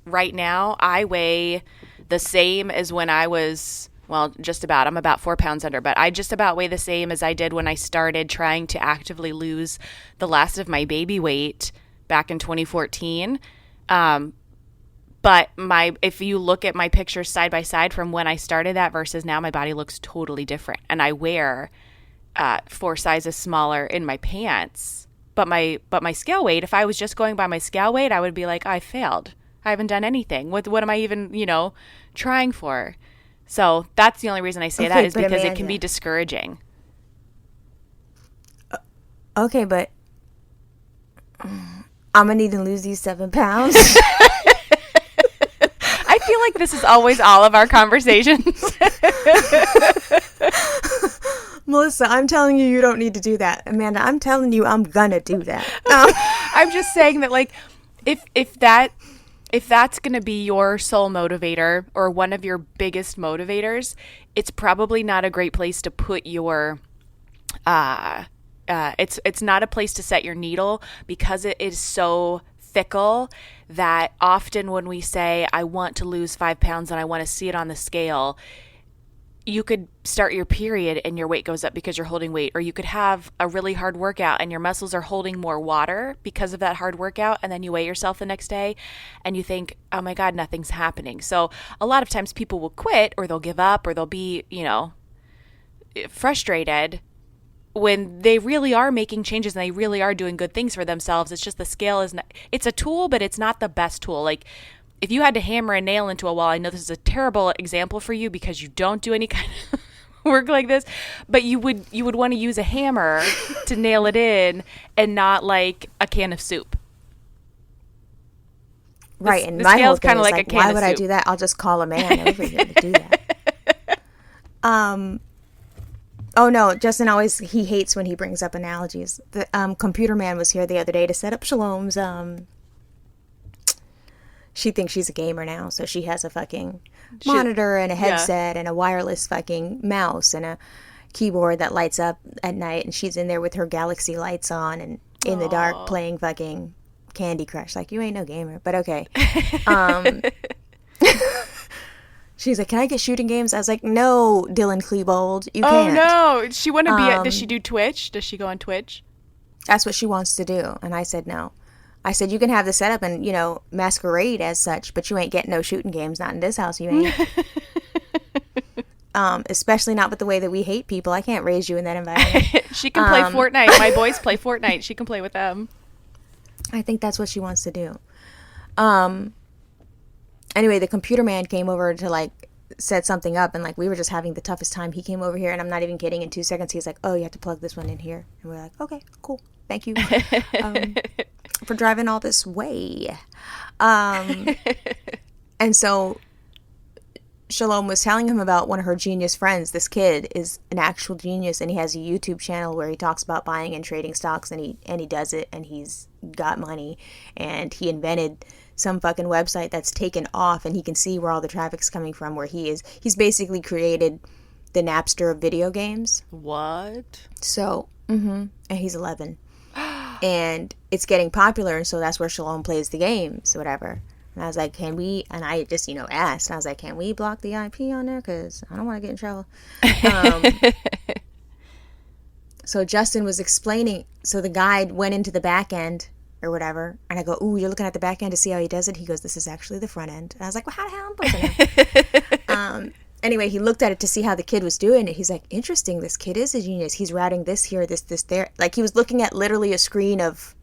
right now I weigh the same as when I was well, just about. I'm about 4 pounds under, but I just about weigh the same as I did when I started trying to actively lose the last of my baby weight back in 2014. But if you look at my pictures side by side from when I started that versus now, my body looks totally different. And I wear 4 sizes smaller in my pants. But my scale weight, if I was just going by my scale weight, I would be like, I failed. I haven't done anything. What am I even, trying for? So that's the only reason I say that is because it can be discouraging. Okay, but I'm going to need to lose these 7 pounds. I feel like this is always all of our conversations. Melissa, I'm telling you, you don't need to do that. Amanda, I'm telling you, I'm going to do that. I'm just saying that, like, if that's going to be your sole motivator or one of your biggest motivators, it's probably not a great place to put your it's not a place to set your needle because it is so fickle that often when we say I want to lose 5 pounds and I want to see it on the scale, you could start your period and your weight goes up because you're holding weight, or you could have a really hard workout and your muscles are holding more water because of that hard workout, and then you weigh yourself the next day and you think, oh my God, nothing's happening. So a lot of times people will quit or they'll give up or they'll be, frustrated when they really are making changes and they really are doing good things for themselves. It's just the scale it's a tool, but it's not the best tool. Like, if you had to hammer a nail into a wall, I know this is a terrible example for you because you don't do any kind of work like this, but you would want to use a hammer to nail it in and not like a can of soup. Right, and my whole thing is like, why would I do that? I'll just call a man over here to do that. Oh no, Justin he hates when he brings up analogies. The computer man was here the other day to set up Shalom's she thinks she's a gamer now, so she has a fucking monitor and a headset and a wireless fucking mouse and a keyboard that lights up at night, and she's in there with her galaxy lights on and in the dark playing fucking Candy Crush. Like, you ain't no gamer, but okay. She's like, can I get shooting games? I was like, no, Dylan Klebold, you can't. Oh no, she want to be does she do Twitch? Does she go on Twitch? That's what she wants to do, and I said no. I said, you can have the setup and, masquerade as such, but you ain't getting no shooting games. Not in this house, you ain't. Especially not with the way that we hate people. I can't raise you in that environment. She can play Fortnite. My boys play Fortnite. She can play with them. I think that's what she wants to do. Anyway, the computer man came over to, set something up, and, we were just having the toughest time. He came over here, and I'm not even kidding. In 2 seconds, he's like, oh, you have to plug this one in here. And we're like, okay, cool. Thank you. For driving all this way. And so Shalom was telling him about one of her genius friends. This kid is an actual genius, and he has a YouTube channel where he talks about buying and trading stocks, and he does it, and he's got money, and he invented some fucking website that's taken off, and he can see where all the traffic's coming from, where he is. He's basically created the Napster of video games. What? So, and he's 11. And it's getting popular, and so that's where Shalom plays the games, whatever. And I was like, can we, and I just, asked, and I was like, can we block the IP on there? Because I don't want to get in trouble. So Justin was explaining, so the guide went into the back end, or whatever, and I go, ooh, you're looking at the back end to see how he does it? He goes, this is actually the front end. And I was like, well, how the hell am I supposed to know? Anyway, he looked at it to see how the kid was doing it. He's like, interesting, this kid is a genius. He's routing this here, this there. Like, he was looking at literally a screen of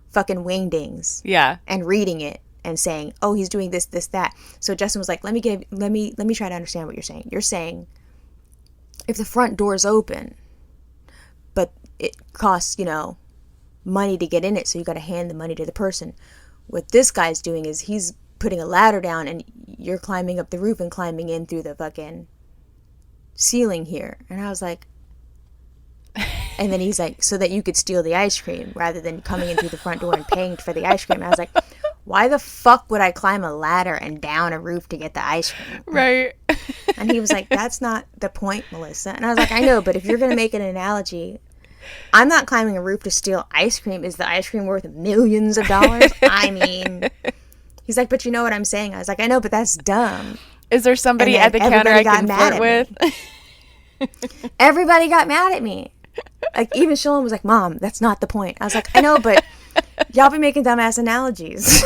fucking wingdings. Yeah. And reading it and saying, oh, he's doing this, that. So Justin was like, let me try to understand what you're saying. You're saying if the front door's open, but it costs, money to get in it, so you got to hand the money to the person. What this guy's doing is he's putting a ladder down, and you're climbing up the roof and climbing in through the fucking ceiling here. And I was like, and then he's like, so that you could steal the ice cream rather than coming in through the front door and paying for the ice cream. And I was like, why the fuck would I climb a ladder and down a roof to get the ice cream? Right. And he was like, that's not the point, Melissa. And I was like, I know, but if you're going to make an analogy, I'm not climbing a roof to steal ice cream. Is the ice cream worth millions of dollars? I mean, he's like, but you know what I'm saying? I was like, I know, but that's dumb. Is there somebody And at the then counter I everybody can got mad flirt at with? Everybody got mad at me. Like, even Shalom was like, Mom, that's not the point. I was like, I know, but y'all be making dumbass analogies.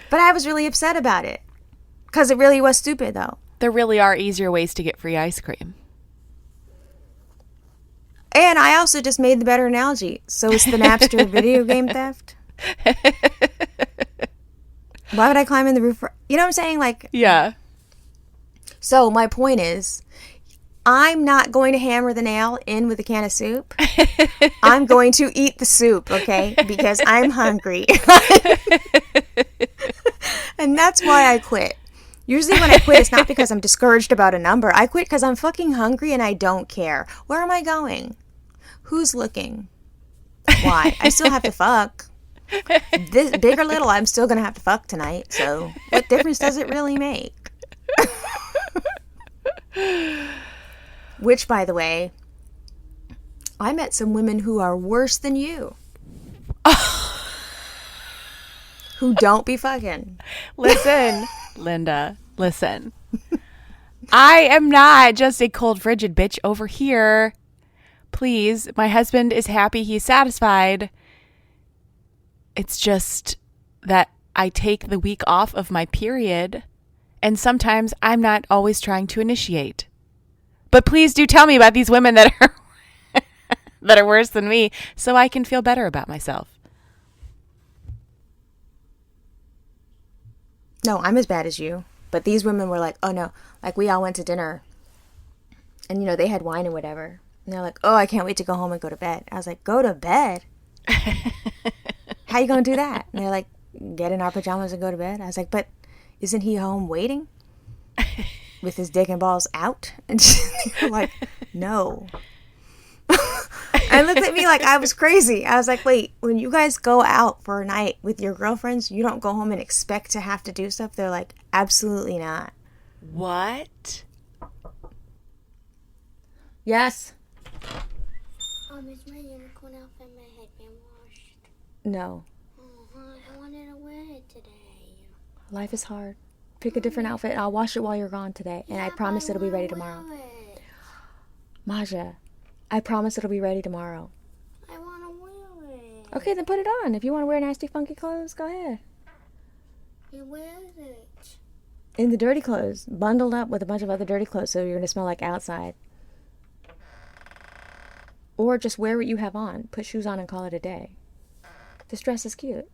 But I was really upset about it. Because it really was stupid, though. There really are easier ways to get free ice cream. And I also just made the better analogy. So it's the Napster video game theft. Why would I climb in the roof? You know what I'm saying? Like, Yeah. So my point is, I'm not going to hammer the nail in with a can of soup. I'm going to eat the soup, okay? Because I'm hungry. And that's why I quit. Usually when I quit, it's not because I'm discouraged about a number. I quit because I'm fucking hungry and I don't care. Where am I going? Who's looking? Why? I still have to fuck. This, big or little, I'm still going to have to fuck tonight. So what difference does it really make? Which, by the way, I met some women who are worse than you. Who don't be fucking. Listen, Linda, listen. I am not just a cold, frigid bitch over here. Please, my husband is happy. He's satisfied. It's just that I take the week off of my period, and sometimes I'm not always trying to initiate. But please do tell me about these women that are that are worse than me so I can feel better about myself. No, I'm as bad as you. But these women were like, oh no. Like, we all went to dinner. And, you know, they had wine and whatever. And they're like, oh, I can't wait to go home and go to bed. I was like, go to bed? How you going to do that? And they're like, get in our pajamas and go to bed. I was like, but isn't he home waiting? With his dick and balls out? And they're like, no. And looked at me like I was crazy. I was like, wait, when you guys go out for a night with your girlfriends, you don't go home and expect to have to do stuff? They're like, absolutely not. What? Yes. Is my unicorn outfit and my headband washed? No. Oh, I wanted to wear it today. Life is hard. Pick a different outfit and I'll wash it while you're gone today. And I promise it'll be ready tomorrow. Maja, I promise it'll be ready tomorrow. I want to wear it. Okay, then put it on. If you want to wear nasty, funky clothes, go ahead. Where is it? In the dirty clothes. Bundled up with a bunch of other dirty clothes so you're going to smell like outside. Or just wear what you have on. Put shoes on and call it a day. This dress is cute.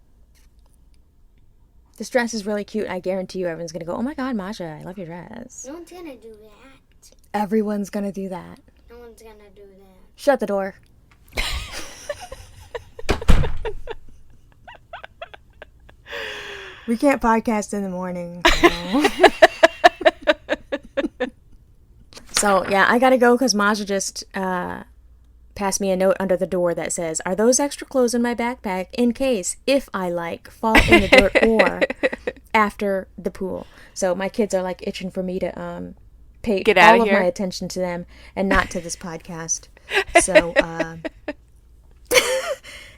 This dress is really cute. I guarantee you everyone's going to go, oh my God, Maja, I love your dress. No one's going to do that. Everyone's going to do that. No one's going to do that. Shut the door. We can't podcast in the morning. So yeah, I got to go because Maja just passed me a note under the door that says, are those extra clothes in my backpack in case, if I like, fall in the dirt or after the pool. So my kids are like itching for me to pay all of my attention to them and not to this podcast. So,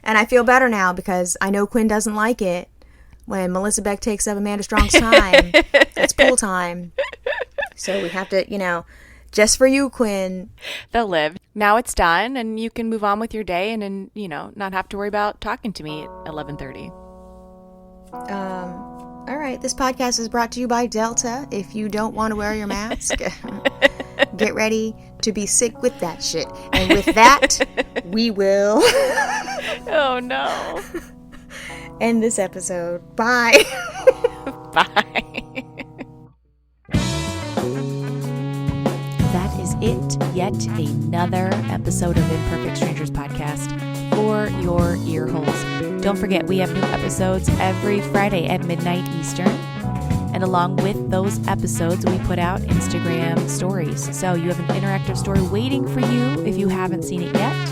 and I feel better now because I know Quinn doesn't like it when Melissa Beck takes up Amanda Strong's time. It's pool time. So we have to, you know, just for you, Quinn. They'll live. Now it's done, and you can move on with your day and you know, not have to worry about talking to me at 11:30. All right. This podcast is brought to you by Delta. If you don't want to wear your mask, get ready to be sick with that shit. And with that, we will... Oh, no. end this episode. Bye. Bye. That is it. Yet another episode of Imperfect Strangers podcast for your ear holes. Don't forget, we have new episodes every Friday at midnight Eastern. And along with those episodes, we put out Instagram stories. So you have an interactive story waiting for you if you haven't seen it yet.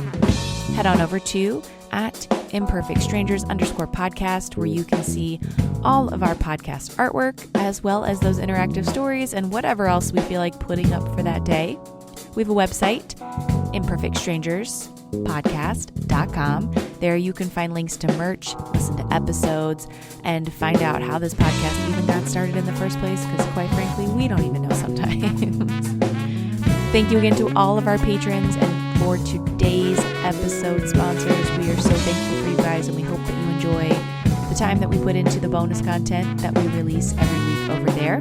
Head on over to @imperfectstrangers_podcast, where you can see all of our podcast artwork, as well as those interactive stories and whatever else we feel like putting up for that day. We have a website, Imperfect Strangers imperfectstrangerspodcast.com. There you can find links to merch, listen to episodes, and find out how this podcast even got started in the first place, because quite frankly, we don't even know sometimes. Thank you again to all of our patrons, and for today's episode sponsors, we are so thankful for you guys, and we hope that you enjoy the time that we put into the bonus content that we release every week over there.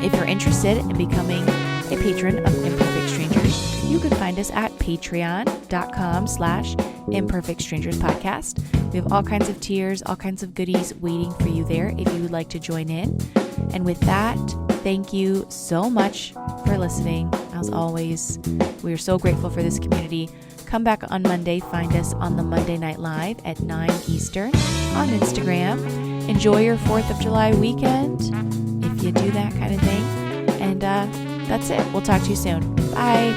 If you're interested in becoming a patron of Imperfect Strangers, you can find us at patreon.com/imperfectstrangerspodcast. We have all kinds of tiers, all kinds of goodies waiting for you there if you would like to join in. And with that, thank you so much for listening. As always, we are so grateful for this community. Come back on Monday. Find us on the Monday Night Live at 9 Eastern on Instagram. Enjoy your 4th of July weekend, if you do that kind of thing. And that's it. We'll talk to you soon. Bye.